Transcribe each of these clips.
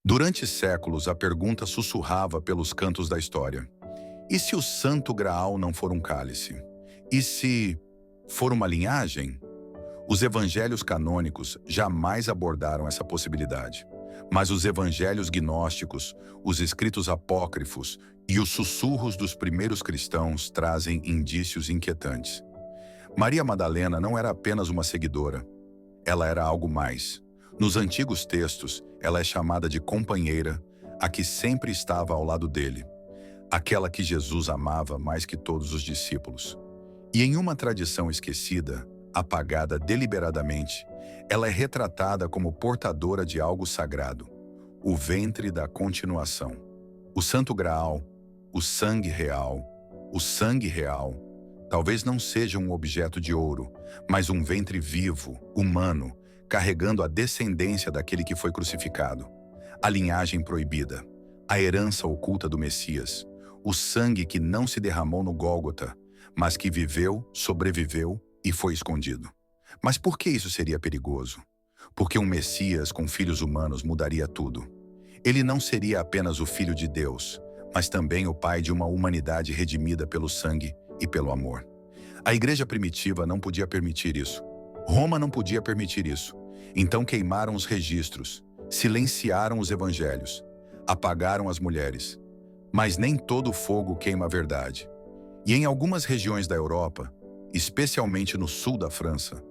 Durante séculos, a pergunta sussurrava pelos cantos da história: e se o Santo Graal não for um cálice? E se for uma linhagem? Os evangelhos canônicos jamais abordaram essa possibilidade. Mas os evangelhos gnósticos, os escritos apócrifos e os sussurros dos primeiros cristãos trazem indícios inquietantes. Maria Madalena não era apenas uma seguidora, ela era algo mais. Nos antigos textos, ela é chamada de companheira, a que sempre estava ao lado dele, aquela que Jesus amava mais que todos os discípulos. E em uma tradição esquecida, apagada deliberadamente, ela é retratada como portadora de algo sagrado, o ventre da continuação. O Santo Graal, o sangue real, talvez não seja um objeto de ouro, mas um ventre vivo, humano, carregando a descendência daquele que foi crucificado. A linhagem proibida, a herança oculta do Messias, o sangue que não se derramou no Gólgota, mas que viveu, sobreviveu e foi escondido. Mas por que isso seria perigoso? Porque um Messias com filhos humanos mudaria tudo. Ele não seria apenas o Filho de Deus, mas também o Pai de uma humanidade redimida pelo sangue e pelo amor. A igreja primitiva não podia permitir isso. Roma não podia permitir isso. Então queimaram os registros, silenciaram os evangelhos, apagaram as mulheres. Mas nem todo fogo queima a verdade. E em algumas regiões da Europa, especialmente no sul da França,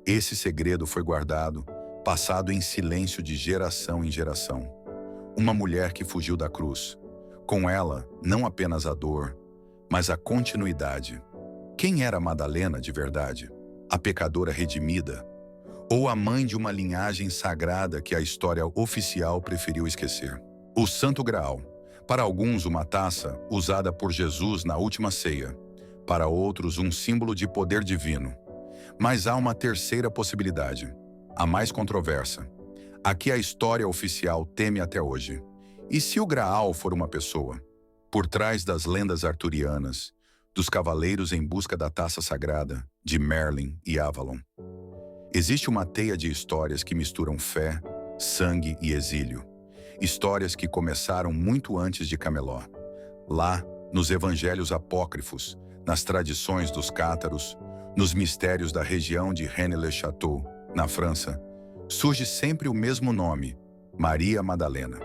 esse segredo foi guardado, passado em silêncio de geração em geração. Uma mulher que fugiu da cruz. Com ela, não apenas a dor, mas a continuidade. Quem era Madalena de verdade? A pecadora redimida? Ou a mãe de uma linhagem sagrada que a história oficial preferiu esquecer? O Santo Graal. Para alguns, uma taça usada por Jesus na última ceia. Para outros, um símbolo de poder divino. Mas há uma terceira possibilidade, a mais controversa, a que a história oficial teme até hoje. E se o Graal for uma pessoa? Por trás das lendas arturianas, dos cavaleiros em busca da taça sagrada, de Merlin e Avalon, existe uma teia de histórias que misturam fé, sangue e exílio. Histórias que começaram muito antes de Camelot. Lá, nos evangelhos apócrifos, nas tradições dos cátaros, nos mistérios da região de Rennes-le-Château, na França, surge sempre o mesmo nome, Maria Madalena.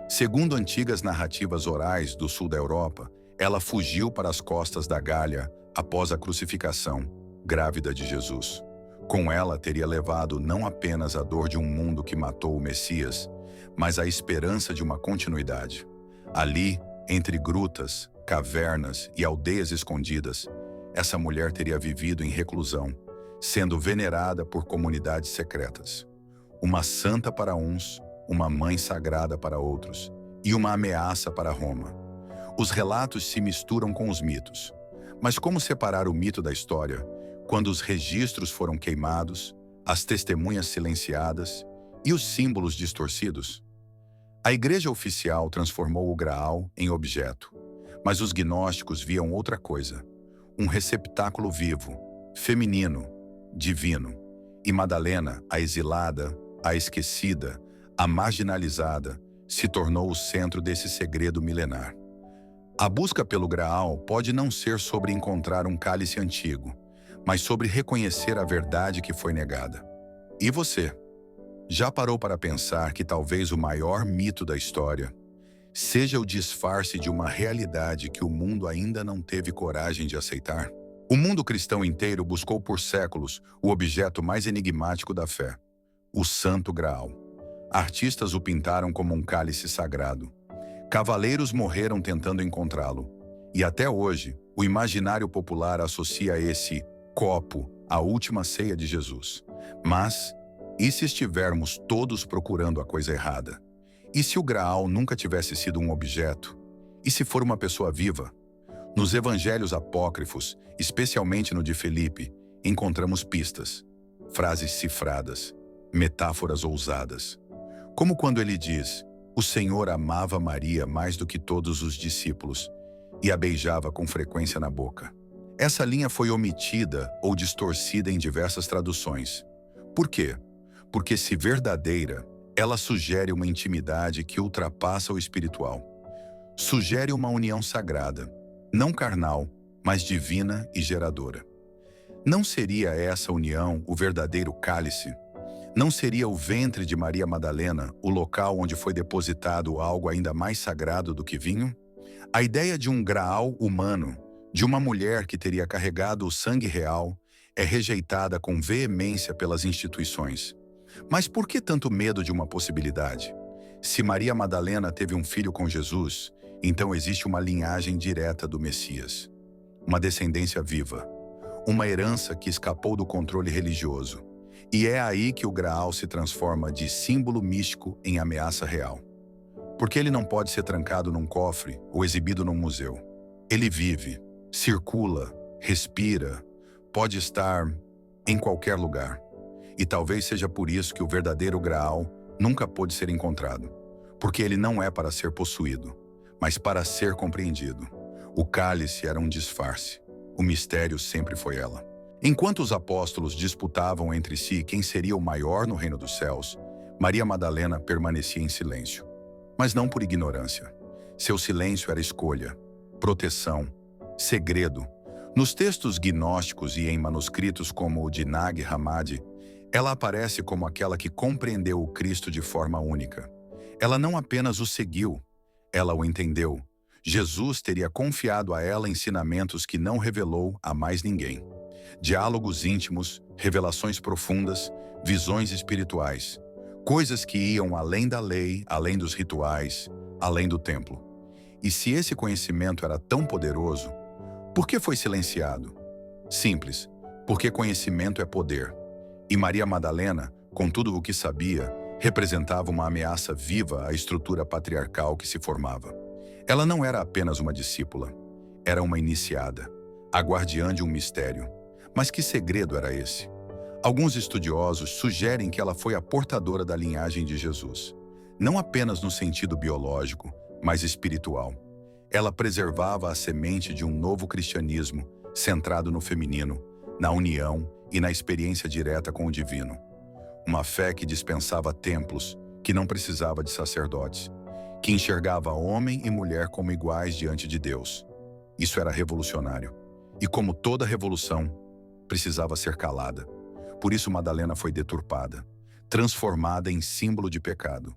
Segundo antigas narrativas orais do sul da Europa, ela fugiu para as costas da Gália após a crucificação, grávida de Jesus. Com ela teria levado não apenas a dor de um mundo que matou o Messias, mas a esperança de uma continuidade. Ali, entre grutas, cavernas e aldeias escondidas, essa mulher teria vivido em reclusão, sendo venerada por comunidades secretas. Uma santa para uns, uma mãe sagrada para outros, e uma ameaça para Roma. Os relatos se misturam com os mitos. Mas como separar o mito da história quando os registros foram queimados, as testemunhas silenciadas e os símbolos distorcidos? A igreja oficial transformou o Graal em objeto, mas os gnósticos viam outra coisa, um receptáculo vivo, feminino, divino. E Madalena, a exilada, a esquecida, a marginalizada, se tornou o centro desse segredo milenar. A busca pelo Graal pode não ser sobre encontrar um cálice antigo, mas sobre reconhecer a verdade que foi negada. E você? Já parou para pensar que talvez o maior mito da história seja o disfarce de uma realidade que o mundo ainda não teve coragem de aceitar? O mundo cristão inteiro buscou por séculos o objeto mais enigmático da fé, o Santo Graal. Artistas o pintaram como um cálice sagrado. Cavaleiros morreram tentando encontrá-lo. E até hoje, o imaginário popular associa esse copo à última ceia de Jesus. Mas, e se estivermos todos procurando a coisa errada? E se o Graal nunca tivesse sido um objeto? E se for uma pessoa viva? Nos evangelhos apócrifos, especialmente no de Filipe, encontramos pistas, frases cifradas, metáforas ousadas. Como quando ele diz: o Senhor amava Maria mais do que todos os discípulos e a beijava com frequência na boca. Essa linha foi omitida ou distorcida em diversas traduções. Por quê? Porque, se verdadeira, Ela sugere uma intimidade que ultrapassa o espiritual. Sugere uma união sagrada, não carnal, mas divina e geradora. Não seria essa união o verdadeiro cálice? Não seria o ventre de Maria Madalena o local onde foi depositado algo ainda mais sagrado do que vinho? A ideia de um graal humano, de uma mulher que teria carregado o sangue real, é rejeitada com veemência pelas instituições. Mas por que tanto medo de uma possibilidade? Se Maria Madalena teve um filho com Jesus, então existe uma linhagem direta do Messias. Uma descendência viva. Uma herança que escapou do controle religioso. E é aí que o Graal se transforma de símbolo místico em ameaça real. Porque ele não pode ser trancado num cofre ou exibido num museu. Ele vive, circula, respira, pode estar em qualquer lugar. E talvez seja por isso que o verdadeiro Graal nunca pôde ser encontrado. Porque ele não é para ser possuído, mas para ser compreendido. O cálice era um disfarce. O mistério sempre foi ela. Enquanto os apóstolos disputavam entre si quem seria o maior no reino dos céus, Maria Madalena permanecia em silêncio. Mas não por ignorância. Seu silêncio era escolha, proteção, segredo. Nos textos gnósticos e em manuscritos como o de Nag Hammadi, ela aparece como aquela que compreendeu o Cristo de forma única. Ela não apenas o seguiu, ela o entendeu. Jesus teria confiado a ela ensinamentos que não revelou a mais ninguém. Diálogos íntimos, revelações profundas, visões espirituais. Coisas que iam além da lei, além dos rituais, além do templo. E se esse conhecimento era tão poderoso, por que foi silenciado? Simples, porque conhecimento é poder. E Maria Madalena, com tudo o que sabia, representava uma ameaça viva à estrutura patriarcal que se formava. Ela não era apenas uma discípula, era uma iniciada, a guardiã de um mistério. Mas que segredo era esse? Alguns estudiosos sugerem que ela foi a portadora da linhagem de Jesus, não apenas no sentido biológico, mas espiritual. Ela preservava a semente de um novo cristianismo, centrado no feminino, na união e na experiência direta com o divino. Uma fé que dispensava templos, que não precisava de sacerdotes, que enxergava homem e mulher como iguais diante de Deus. Isso era revolucionário. E como toda revolução, precisava ser calada. Por isso Madalena foi deturpada, transformada em símbolo de pecado.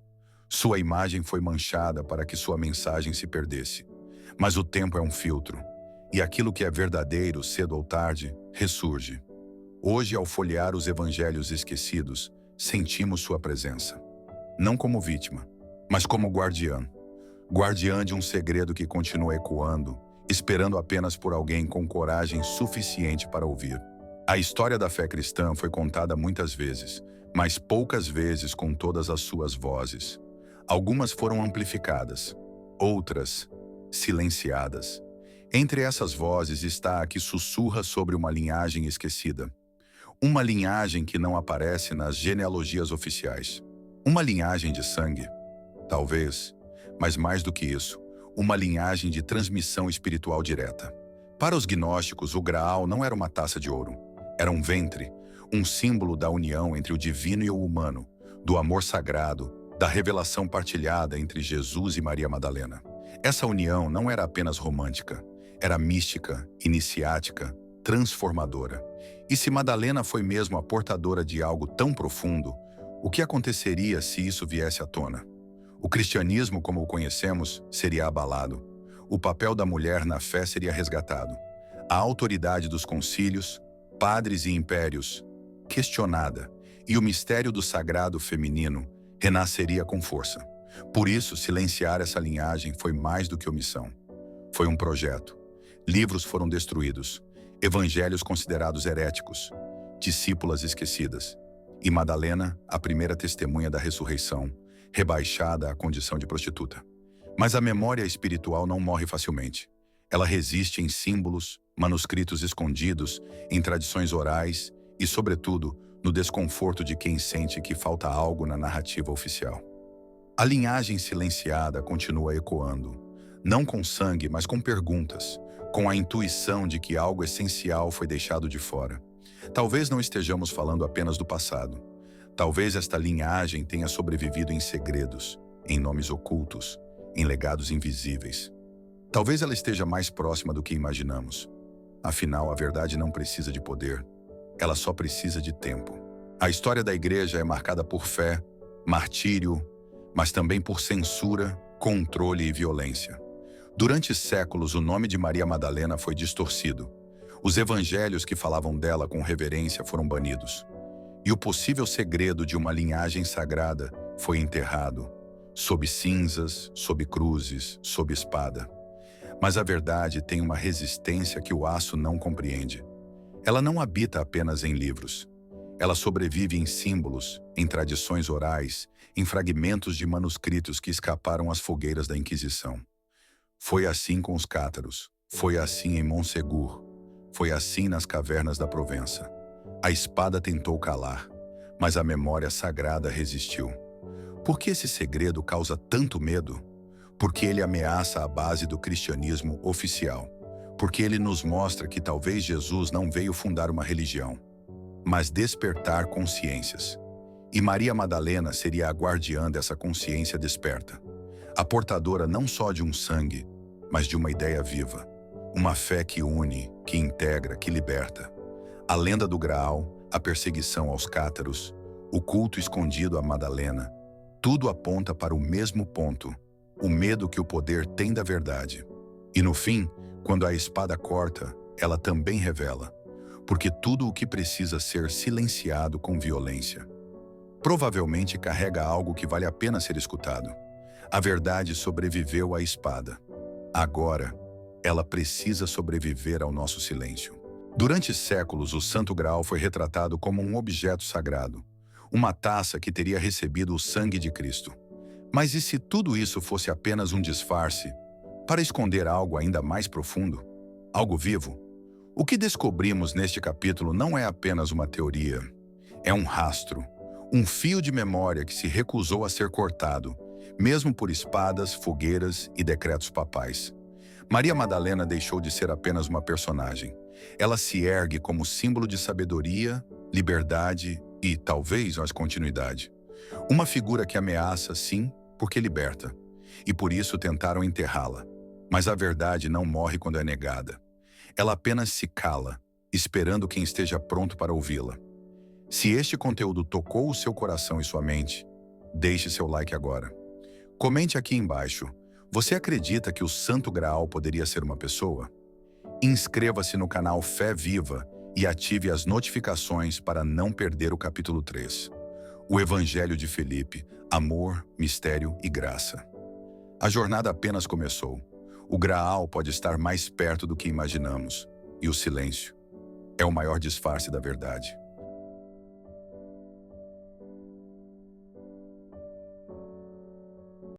Sua imagem foi manchada para que sua mensagem se perdesse. Mas o tempo é um filtro, e aquilo que é verdadeiro, cedo ou tarde, ressurge. Hoje, ao folhear os evangelhos esquecidos, sentimos sua presença. Não como vítima, mas como guardiã. Guardiã de um segredo que continua ecoando, esperando apenas por alguém com coragem suficiente para ouvir. A história da fé cristã foi contada muitas vezes, mas poucas vezes com todas as suas vozes. Algumas foram amplificadas, outras silenciadas. Entre essas vozes está a que sussurra sobre uma linhagem esquecida. Uma linhagem que não aparece nas genealogias oficiais. Uma linhagem de sangue, talvez, mas mais do que isso, uma linhagem de transmissão espiritual direta. Para os gnósticos, o Graal não era uma taça de ouro. Era um ventre, um símbolo da união entre o divino e o humano, do amor sagrado, da revelação partilhada entre Jesus e Maria Madalena. Essa união não era apenas romântica, era mística, iniciática, transformadora. E se Madalena foi mesmo a portadora de algo tão profundo, o que aconteceria se isso viesse à tona? O cristianismo, como o conhecemos, seria abalado. O papel da mulher na fé seria resgatado. A autoridade dos concílios, padres e impérios, questionada, e o mistério do sagrado feminino renasceria com força. Por isso, silenciar essa linhagem foi mais do que omissão. Foi um projeto. Livros foram destruídos, evangelhos considerados heréticos, discípulas esquecidas. E Madalena, a primeira testemunha da ressurreição, rebaixada à condição de prostituta. Mas a memória espiritual não morre facilmente. Ela resiste em símbolos, manuscritos escondidos, em tradições orais e, sobretudo, no desconforto de quem sente que falta algo na narrativa oficial. A linhagem silenciada continua ecoando, não com sangue, mas com perguntas, com a intuição de que algo essencial foi deixado de fora. Talvez não estejamos falando apenas do passado, Talvez esta linhagem tenha sobrevivido em segredos, em nomes ocultos, em legados invisíveis. Talvez ela esteja mais próxima do que imaginamos. Afinal, a verdade não precisa de poder, ela só precisa de tempo. A história da igreja é marcada por fé, martírio, mas também por censura, controle e violência. Durante séculos, o nome de Maria Madalena foi distorcido. Os evangelhos que falavam dela com reverência foram banidos. E o possível segredo de uma linhagem sagrada foi enterrado, sob cinzas, sob cruzes, sob espada. Mas a verdade tem uma resistência que o aço não compreende. Ela não habita apenas em livros. Ela sobrevive em símbolos, em tradições orais, em fragmentos de manuscritos que escaparam às fogueiras da Inquisição. Foi assim com os cátaros, foi assim em Montsegur, foi assim nas cavernas da Provença. A espada tentou calar, mas a memória sagrada resistiu. Por que esse segredo causa tanto medo? Porque ele ameaça a base do cristianismo oficial. Porque ele nos mostra que talvez Jesus não veio fundar uma religião, mas despertar consciências. E Maria Madalena seria a guardiã dessa consciência desperta. A portadora não só de um sangue, mas de uma ideia viva. Uma fé que une, que integra, que liberta. A lenda do Graal, a perseguição aos cátaros, o culto escondido a Madalena, tudo aponta para o mesmo ponto, o medo que o poder tem da verdade. E no fim, quando a espada corta, ela também revela, porque tudo o que precisa ser silenciado com violência provavelmente carrega algo que vale a pena ser escutado. A verdade sobreviveu à espada. Agora, ela precisa sobreviver ao nosso silêncio. Durante séculos, o Santo Graal foi retratado como um objeto sagrado, uma taça que teria recebido o sangue de Cristo. Mas e se tudo isso fosse apenas um disfarce para esconder algo ainda mais profundo? Algo vivo? O que descobrimos neste capítulo não é apenas uma teoria, é um rastro, um fio de memória que se recusou a ser cortado, mesmo por espadas, fogueiras e decretos papais. Maria Madalena deixou de ser apenas uma personagem. Ela se ergue como símbolo de sabedoria, liberdade e, talvez, mais continuidade. Uma figura que ameaça, sim, porque liberta. E por isso tentaram enterrá-la. Mas a verdade não morre quando é negada. Ela apenas se cala, esperando quem esteja pronto para ouvi-la. Se este conteúdo tocou o seu coração e sua mente, deixe seu like agora. Comente aqui embaixo. Você acredita que o Santo Graal poderia ser uma pessoa? Inscreva-se no canal Fé Viva e ative as notificações para não perder o capítulo 3. O Evangelho de Felipe, amor, mistério e graça. A jornada apenas começou. O Graal pode estar mais perto do que imaginamos. E o silêncio é o maior disfarce da verdade.